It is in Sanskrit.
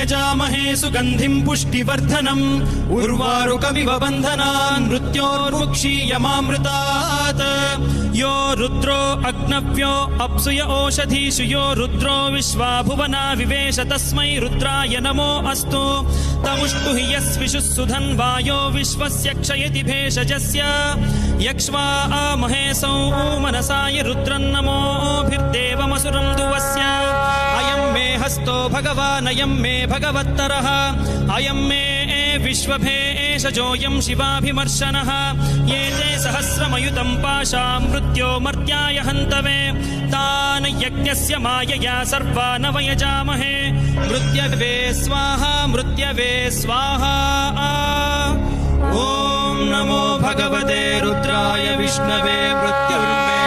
यजामहे सुगन्धिं पुष्टिवर्धनम् उर्वारुकमिव बन्धनान् मृत्योर्मुक्षीयमामृतात् यो रुद्रो अग्नव्यो अप्सुय ओषधीषु यो रुद्रो विश्वा भुवना विवेश तस्मै रुद्राय नमो अस्तु तमुष्टु हि यस्विषुः सुधन्वायो विश्वस्य क्षयति भेषजस्य यक्ष्वा महेशौ मनसाय रुद्रन्नमोभिर्देवमसुरं दुवस्य अयं मे हस्तो भगवान् अयं मे भगवत्तरः अयं मे विश्वभेषजोऽयं शिवाभिमर्शनः ये ते सहस्रमयुतं पाशां मृत्यो मर्त्याय हन्तवे तान् यज्ञस्य मायया सर्वान् वयजामहे मृत्यवे स्वाहा मृत्यवे स्वाहा ॐ नमो भगवते रुद्राय विष्णवे मृत्युर्मे